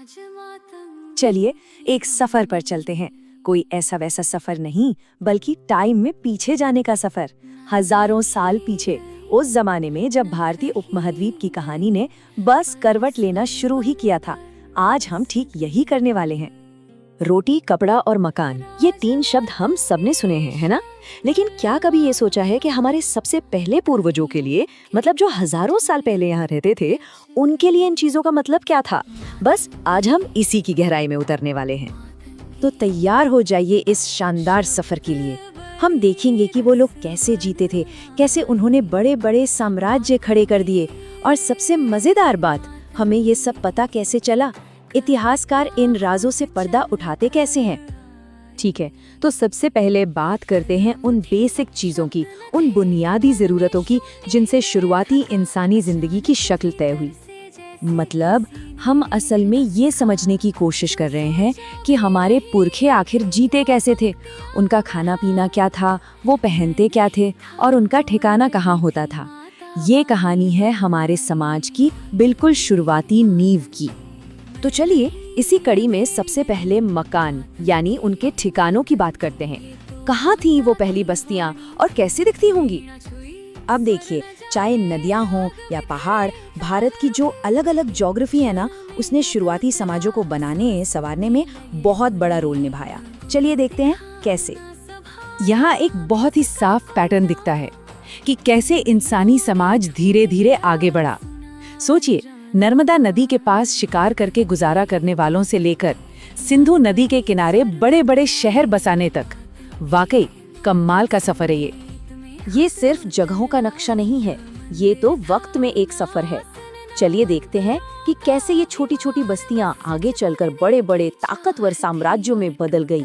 चलिए एक सफर पर चलते हैं। कोई ऐसा वैसा सफर नहीं, बल्कि टाइम में पीछे जाने का सफर। हजारों साल पीछे, उस जमाने में जब भारतीय उपमहाद्वीप की कहानी ने बस करवट लेना शुरू ही किया था। आज हम ठीक यही करने वाले हैं। रोटी, कपड़ा और मकान, ये 3 शब्द हम सबने सुने हैं, है ना? लेकिन क्या कभी ये सोचा है कि हमारे सबसे पहले पूर्वजों के लिए, मतलब जो हजारों साल पहले यहाँ रहते थे, उनके लिए इन चीजों का मतलब क्या था? बस आज हम इसी की गहराई में उतरने वाले हैं। तो तैयार हो जाइए इस शानदार सफर के लिए। हम देखेंगे कि वो लोग कैसे जीते थे, कैसे उन्होंने बड़े बड़े साम्राज्य खड़े कर दिए, और सबसे मजेदार बात, हमें ये सब पता कैसे चला, इतिहासकार इन राजों से पर्दा उठाते कैसे हैं। ठीक है, तो सबसे पहले बात करते हैं उन बेसिक चीजों की, उन बुनियादी जरूरतों की जिनसे शुरुआती इंसानी जिंदगी की शक्ल तय हुई। मतलब हम असल में ये समझने की कोशिश कर रहे हैं कि हमारे पुरखे आखिर जीते कैसे थे, उनका खाना पीना क्या था, वो पहनते क्या थे, और उनका ठिकाना कहाँ होता था। ये कहानी है हमारे समाज की बिल्कुल शुरुआती नींव की। तो चलिए इसी कड़ी में सबसे पहले मकान यानी उनके ठिकानों की बात करते हैं। कहाँ थी वो पहली बस्तियां और कैसे दिखती होंगी? अब देखिए, चाहे नदियां हों या पहाड़, भारत की जो अलग अलग ज्योग्राफी है ना, उसने शुरुआती समाजों को बनाने संवारने में बहुत बड़ा रोल निभाया। चलिए देखते हैं कैसे। यहाँ एक बहुत ही साफ पैटर्न दिखता है कि कैसे इंसानी समाज धीरे धीरे आगे बढ़ा। सोचिए, नर्मदा नदी के पास शिकार करके गुजारा करने वालों से लेकर सिंधु नदी के किनारे बड़े बड़े शहर बसाने तक, वाकई कमाल का सफर है ये सिर्फ जगहों का नक्शा नहीं है, ये तो वक्त में एक सफर है। चलिए देखते हैं कि कैसे ये छोटी छोटी बस्तियां आगे चलकर बड़े बड़े ताकतवर साम्राज्यों में बदल गई।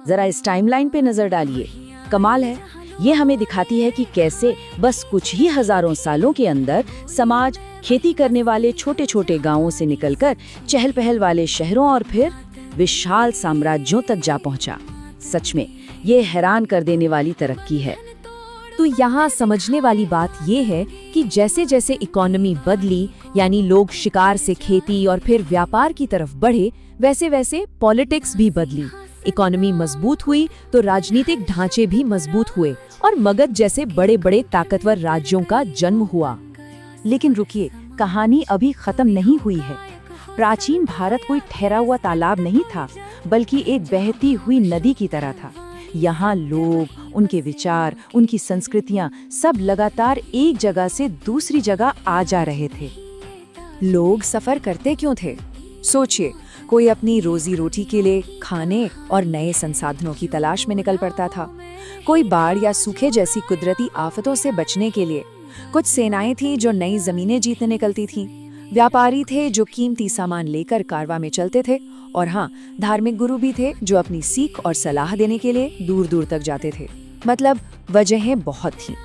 जरा इस टाइमलाइन पे नजर डालिए, कमाल है। ये हमें दिखाती है कि कैसे बस कुछ ही हजारों सालों के अंदर समाज खेती करने वाले छोटे छोटे गांवों से निकलकर चहल पहल वाले शहरों और फिर विशाल साम्राज्यों तक जा पहुंचा। सच में ये हैरान कर देने वाली तरक्की है। तो यहाँ समझने वाली बात ये है कि जैसे जैसे इकोनॉमी बदली, यानी लोग शिकार से खेती और फिर व्यापार की तरफ बढ़े, वैसे वैसे पॉलिटिक्स भी बदली। इकोनॉमी मजबूत हुई तो राजनीतिक ढांचे भी मजबूत हुए और मगध जैसे बड़े बड़े ताकतवर राज्यों का जन्म हुआ। लेकिन रुकिए, कहानी अभी खत्म नहीं हुई है। प्राचीन भारत कोई ठहरा हुआ तालाब नहीं था, बल्कि एक बहती हुई नदी की तरह था। यहाँ लोग, उनके विचार, उनकी संस्कृतियाँ सब लगातार एक जगह से दूसरी जगह आ जा रहे थे। लोग सफर करते क्यों थे? सोचिए, कोई अपनी रोजी रोटी के लिए खाने और नए संसाधनों की तलाश में निकल पड़ता था, कोई बाढ़ या सूखे जैसी कुदरती आफतों से बचने के लिए, कुछ सेनाएं थी जो नई जमीनें जीतने निकलती थीं, व्यापारी थे जो कीमती सामान लेकर कारवां में चलते थे, और हाँ, धार्मिक गुरु भी थे जो अपनी सीख और सलाह देने के लिए दूर दूर तक जाते थे। मतलब वजहें बहुत थीं।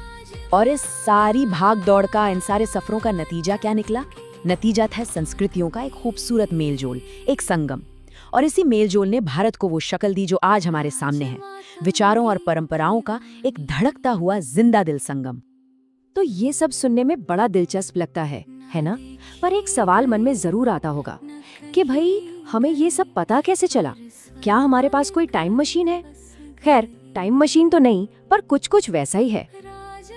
और इस सारी भाग दौड़ का, इन सारे सफरों का नतीजा क्या निकला? नतीजा था संस्कृतियों का एक खूबसूरत मेलजोल, एक संगम। और इसी मेलजोल ने भारत को वो शक्ल दी जो आज हमारे सामने है, विचारों और परंपराओं का एक धड़कता हुआ जिंदा दिल संगम। तो ये सब सुनने में बड़ा दिलचस्प लगता है ना? पर एक सवाल मन में जरूर आता होगा कि भाई, हमें ये सब पता कैसे चला? क्या हमारे पास कोई टाइम मशीन है? खैर, टाइम मशीन तो नहीं, पर कुछ कुछ वैसा ही है।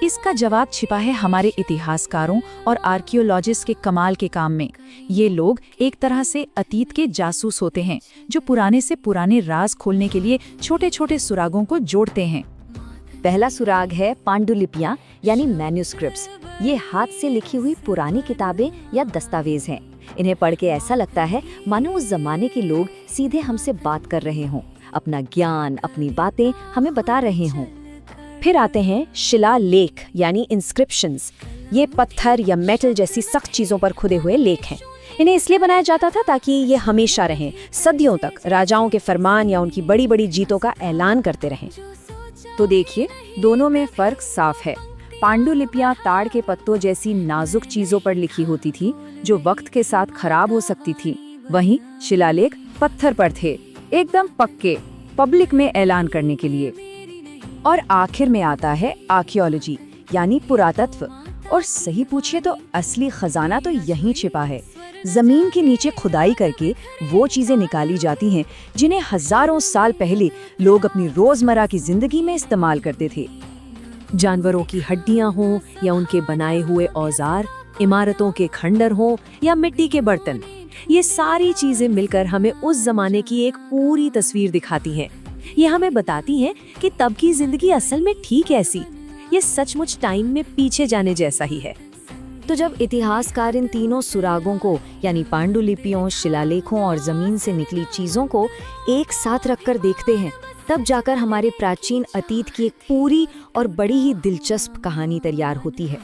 इसका जवाब छिपा है हमारे इतिहासकारों और आर्कियोलॉजिस्ट के कमाल के काम में। ये लोग एक तरह से अतीत के जासूस होते हैं, जो पुराने से पुराने राज खोलने के लिए छोटे छोटे सुरागों को जोड़ते हैं। पहला सुराग है पांडुलिपियां यानी मैन्युस्क्रिप्ट्स। ये हाथ से लिखी हुई पुरानी किताबें या दस्तावेज हैं। इन्हें पढ़ के ऐसा लगता है मानो उस जमाने के लोग सीधे हमसे बात कर रहे हों, अपना ज्ञान, अपनी बातें हमें बता रहे हों। फिर आते हैं शिलालेख यानी इंस्क्रिप्शंस। ये पत्थर या मेटल जैसी सख्त चीजों पर खुदे हुए लेख हैं। इन्हें इसलिए बनाया जाता था ताकि ये हमेशा रहें, सदियों तक राजाओं के फरमान या उनकी बड़ी बड़ी जीतों का ऐलान करते रहें। तो देखिए, दोनों में फर्क साफ है। पांडुलिपियां ताड़ के पत्तों जैसी नाजुक चीजों पर लिखी होती थी, जो वक्त के साथ खराब हो सकती थी। वहीं शिलालेख पत्थर पर थे, एकदम पक्के, पब्लिक में ऐलान करने के लिए। और आखिर में आता है आर्कियोलॉजी यानी पुरातत्व। और सही पूछिए तो असली खजाना तो यहीं छिपा है। जमीन के नीचे खुदाई करके वो चीजें निकाली जाती हैं जिन्हें हजारों साल पहले लोग अपनी रोजमर्रा की जिंदगी में इस्तेमाल करते थे। जानवरों की हड्डियां हों या उनके बनाए हुए औजार, इमारतों के खंडर हों या मिट्टी के बर्तन, ये सारी चीजें मिलकर हमें उस जमाने की एक पूरी तस्वीर दिखाती हैं। ये हमें बताती हैं कि तब की जिंदगी असल में थी कैसी। ये सचमुच टाइम में पीछे जाने जैसा ही है। तो जब इतिहासकार इन तीनों सुरागों को यानी पांडुलिपियों, शिलालेखों और जमीन से निकली चीजों को एक साथ रखकर देखते हैं, तब जाकर हमारे प्राचीन अतीत की एक पूरी और बड़ी ही दिलचस्प कहानी तैयार होती है।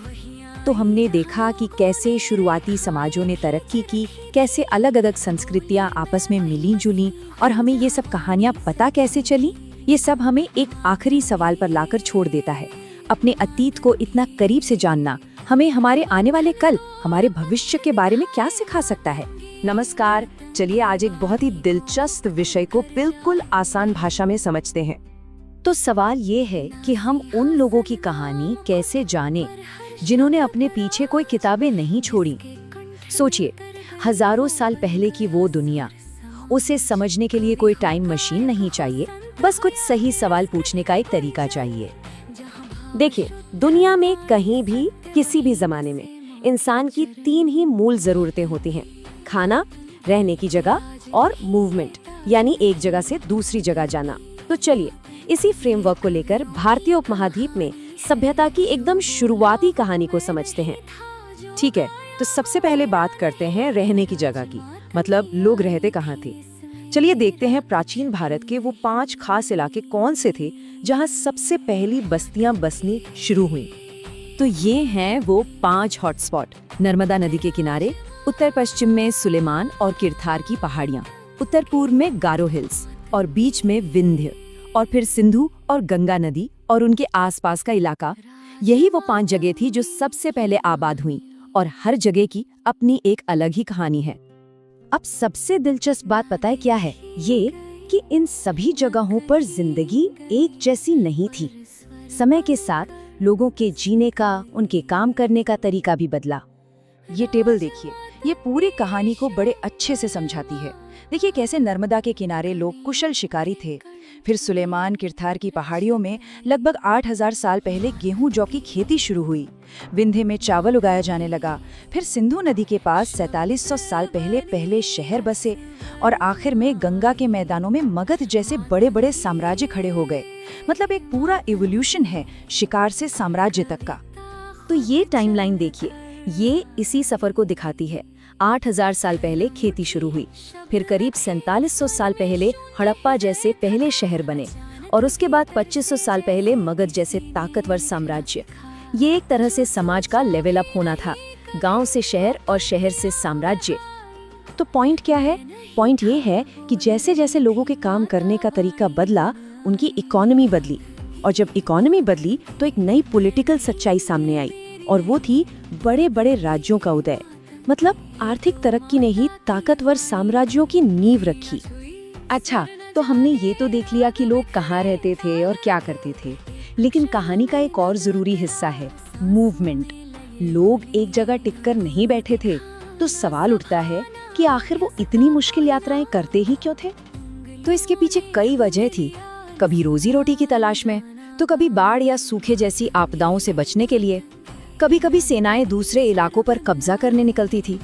तो हमने देखा कि कैसे शुरुआती समाजों ने तरक्की की, कैसे अलग अलग संस्कृतियां आपस में मिली जुली और हमें ये सब कहानियां पता कैसे चली। ये सब हमें एक आखिरी सवाल पर लाकर छोड़ देता है। अपने अतीत को इतना करीब से जानना हमें हमारे आने वाले कल, हमारे भविष्य के बारे में क्या सिखा सकता है। नमस्कार, चलिए आज एक बहुत ही दिलचस्प विषय को बिल्कुल आसान भाषा में समझते हैं। तो सवाल ये है कि हम उन लोगों की कहानी कैसे जानें जिन्होंने अपने पीछे कोई किताबें नहीं छोड़ी। सोचिए, हजारों साल पहले की वो दुनिया, उसे समझने के लिए कोई टाइम मशीन नहीं चाहिए, बस कुछ सही सवाल पूछने का एक तरीका चाहिए। देखिए, दुनिया में कहीं भी किसी भी जमाने में इंसान की 3 ही मूल जरूरतें होती हैं: खाना, रहने की जगह और मूवमेंट, यानी एक जगह से दूसरी जगह जाना। तो चलिए इसी फ्रेमवर्क को लेकर भारतीय उपमहाद्वीप में सभ्यता की एकदम शुरुआती कहानी को समझते हैं। ठीक है, तो सबसे पहले बात करते हैं रहने की जगह की, मतलब लोग रहते कहाँ थे। चलिए देखते हैं प्राचीन भारत के वो 5 खास इलाके कौन से थे जहाँ सबसे पहली बस्तियां बसनी शुरू हुई। तो ये हैं वो 5 हॉटस्पॉट। नर्मदा नदी के किनारे, उत्तर पश्चिम में सुलेमान और किरथार की पहाड़ियां, उत्तर पूर्व में गारो हिल्स और बीच में विंध्य, और फिर सिंधु और गंगा नदी और उनके आसपास का इलाका। यही वो 5 जगह थी जो सबसे पहले आबाद हुई और हर जगह की अपनी एक अलग ही कहानी है। अब सबसे दिलचस्प बात पता है क्या है? ये कि इन सभी जगहों पर जिंदगी एक जैसी नहीं थी। समय के साथ लोगों के जीने का, उनके काम करने का तरीका भी बदला। ये टेबल देखिए, ये पूरी कहानी को बड़े अच्छे से समझाती है। देखिए कैसे नर्मदा के किनारे लोग कुशल शिकारी थे, फिर सुलेमान किरथार की पहाड़ियों में लगभग 8000 साल पहले गेहूं जौ की खेती शुरू हुई, विंध्य में चावल उगाया जाने लगा, फिर सिंधु नदी के पास 4700 साल पहले पहले शहर बसे और आखिर में गंगा के मैदानों में मगध जैसे बड़े बड़े साम्राज्य खड़े हो गए। मतलब एक पूरा इवोल्यूशन है शिकार से साम्राज्य तक का। तो ये टाइमलाइन देखिए, ये इसी सफर को दिखाती है। 8000 साल पहले खेती शुरू हुई, फिर करीब 4700 साल पहले हड़प्पा जैसे पहले शहर बने और उसके बाद 2500 साल पहले मगध जैसे ताकतवर साम्राज्य। ये एक तरह से समाज का लेवल अप होना था, गांव से शहर और शहर से साम्राज्य। तो पॉइंट क्या है? पॉइंट ये है कि जैसे जैसे लोगों के काम करने का तरीका बदला, उनकी इकोनॉमी बदली, और जब इकोनॉमी बदली तो एक नई पॉलिटिकल सच्चाई सामने आई और वो थी बड़े बड़े राज्यों का उदय। मतलब आर्थिक तरक्की ने ही ताकतवर साम्राज्यों की नींव रखी। अच्छा, तो हमने ये तो देख लिया कि लोग कहाँ रहते थे और क्या करते थे, लेकिन कहानी का एक और जरूरी हिस्सा है मूवमेंट। लोग एक जगह टिककर नहीं बैठे थे। तो सवाल उठता है कि आखिर वो इतनी मुश्किल यात्राएं करते ही क्यों थे? तो इसके पीछे कई वजह थी। कभी रोजी रोटी की तलाश में, तो कभी बाढ़ या सूखे जैसी आपदाओं से बचने के लिए, कभी कभी सेनाएं दूसरे इलाकों पर कब्जा करने निकलती थी,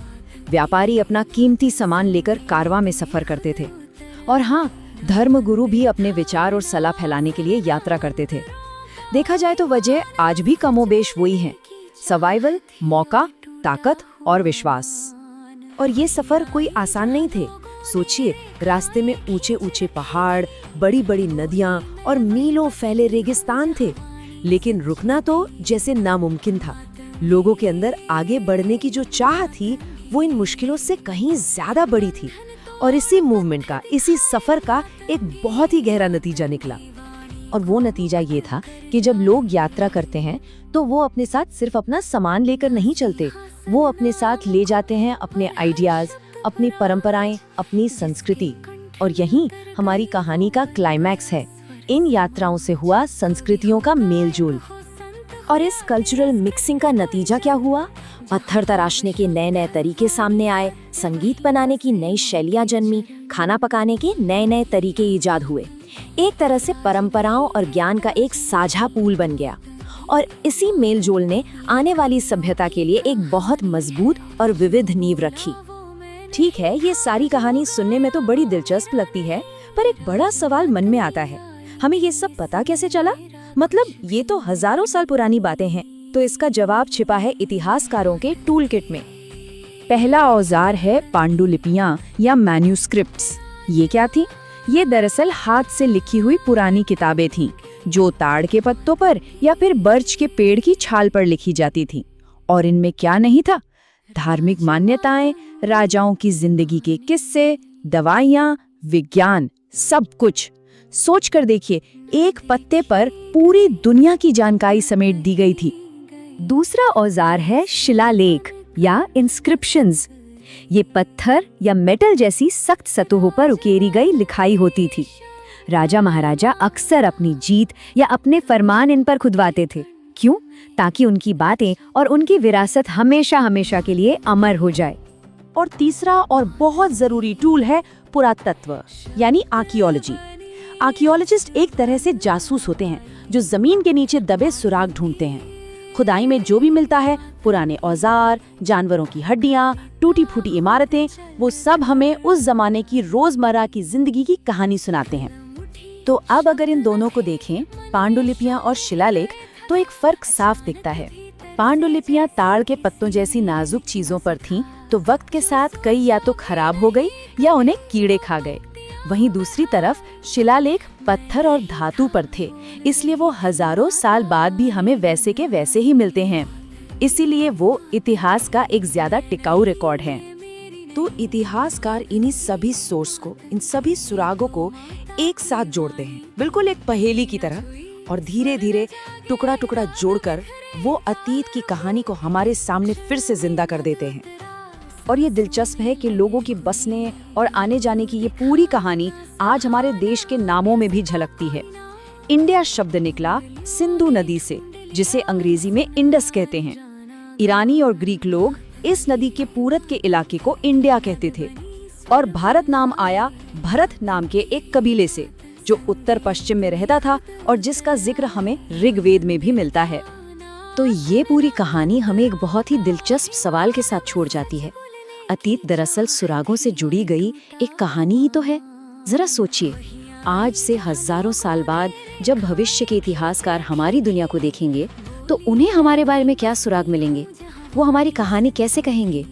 व्यापारी अपना कीमती सामान लेकर कारवां में सफर करते थे, और हाँ, धर्मगुरु भी अपने विचार और सलाह फैलाने के लिए यात्रा करते थे। देखा जाए तो वजह आज भी कमोबेश वही है: सर्वाइवल, मौका, ताकत और विश्वास। और ये सफर कोई आसान नहीं थे। सोचिए, रास्ते में ऊंचे ऊंचे पहाड़, बड़ी बड़ी नदियां और मीलों फैले रेगिस्तान थे, लेकिन रुकना तो जैसे नामुमकिन था। लोगों के अंदर आगे बढ़ने की जो चाह थी, वो इन मुश्किलों से कहीं ज्यादा बड़ी थी। और इसी मूवमेंट का, इसी सफर का एक बहुत ही गहरा नतीजा निकला। और वो नतीजा ये था कि जब लोग यात्रा करते हैं तो वो अपने साथ सिर्फ अपना सामान लेकर नहीं चलते, वो अपने साथ ले जाते हैं अपने आइडियाज, अपनी परंपराएं, अपनी संस्कृति। और यही हमारी कहानी का क्लाइमैक्स है। इन यात्राओं से हुआ संस्कृतियों का मेलजोल। और इस कल्चरल मिक्सिंग का नतीजा क्या हुआ? पत्थर तराशने के नए नए तरीके सामने आए, संगीत बनाने की नई शैलियां जन्मी, खाना पकाने के नए नए तरीके ईजाद हुए। एक तरह से परंपराओं और ज्ञान का एक साझा पूल बन गया और इसी मेलजोल ने आने वाली सभ्यता के लिए एक बहुत मजबूत और विविध नींव रखी। ठीक है, ये सारी कहानी सुनने में तो बड़ी दिलचस्प लगती है, पर एक बड़ा सवाल मन में आता है, हमें ये सब पता कैसे चला? मतलब ये तो हजारों साल पुरानी बातें हैं, तो इसका जवाब छिपा है इतिहासकारों के टूल किट में। पहला औजार है पांडुलिपियां या मैन्यूस्क्रिप्ट्स। ये क्या थी? ये दरअसल हाथ से लिखी हुई पुरानी किताबें थीं, जो ताड़ के पत्तों पर या फिर बर्च के पेड़ की छाल पर लिखी जाती थी। और इनमें क्या नहीं था? धार्मिक मान्यताएं, राजाओं की जिंदगी के किस्से, दवाइयां, विज्ञान, सब कुछ। सोच कर देखिए, एक पत्ते पर पूरी दुनिया की जानकारी समेट दी गई थी। दूसरा औजार है शिलालेख या इंस्क्रिप्शंस। ये पत्थर या मेटल जैसी सख्त सतहों पर उकेरी गई लिखाई होती थी। राजा महाराजा अक्सर अपनी जीत या अपने फरमान इन पर खुदवाते थे। क्यों? ताकि उनकी बातें और उनकी विरासत हमेशा हमेशा के लिए अमर हो जाए। और तीसरा और बहुत जरूरी टूल है पुरातत्व यानी आर्कियोलॉजी। आर्कियोलॉजिस्ट एक तरह से जासूस होते हैं जो जमीन के नीचे दबे सुराग ढूंढते हैं। खुदाई में जो भी मिलता है, पुराने औजार, जानवरों की हड्डियां, टूटी फूटी इमारतें, वो सब हमें उस जमाने की रोजमर्रा की जिंदगी की कहानी सुनाते हैं। तो अब अगर इन दोनों को देखें, पांडुलिपियां और शिलालेख, तो एक फर्क साफ दिखता है। पांडुलिपियां ताड़ के पत्तों जैसी नाजुक चीजों पर थीं, तो वक्त के साथ कई या तो खराब हो गई या उन्हें कीड़े खा गए। वहीं दूसरी तरफ शिलालेख पत्थर और धातु पर थे, इसलिए वो हजारों साल बाद भी हमें वैसे के वैसे ही मिलते हैं। इसीलिए वो इतिहास का एक ज्यादा टिकाऊ रिकॉर्ड है। तो इतिहासकार इन्हीं सभी सोर्स को, इन सभी सुरागों को एक साथ जोड़ते हैं, बिल्कुल एक पहेली की तरह, और धीरे धीरे टुकड़ा टुकड़ा जोड़कर वो अतीत की कहानी को हमारे सामने फिर से जिंदा कर देते हैं। और ये दिलचस्प है कि लोगों की बसने और आने जाने की ये पूरी कहानी आज हमारे देश के नामों में भी झलकती है। इंडिया शब्द निकला सिंधु नदी से, जिसे अंग्रेजी में इंडस कहते हैं। ईरानी और ग्रीक लोग इस नदी के पूरब के इलाके को इंडिया कहते थे। और भारत नाम आया भरत नाम के एक कबीले से, जो उत्तर पश्चिम में रहता था और जिसका जिक्र हमें ऋग्वेद में भी मिलता है। तो ये पूरी कहानी हमें एक बहुत ही दिलचस्प सवाल के साथ छोड़ जाती है। अतीत दरअसल सुरागों से जुड़ी गई एक कहानी ही तो है। जरा सोचिए, आज से हजारों साल बाद जब भविष्य के इतिहासकार हमारी दुनिया को देखेंगे, तो उन्हें हमारे बारे में क्या सुराग मिलेंगे? वो हमारी कहानी कैसे कहेंगे?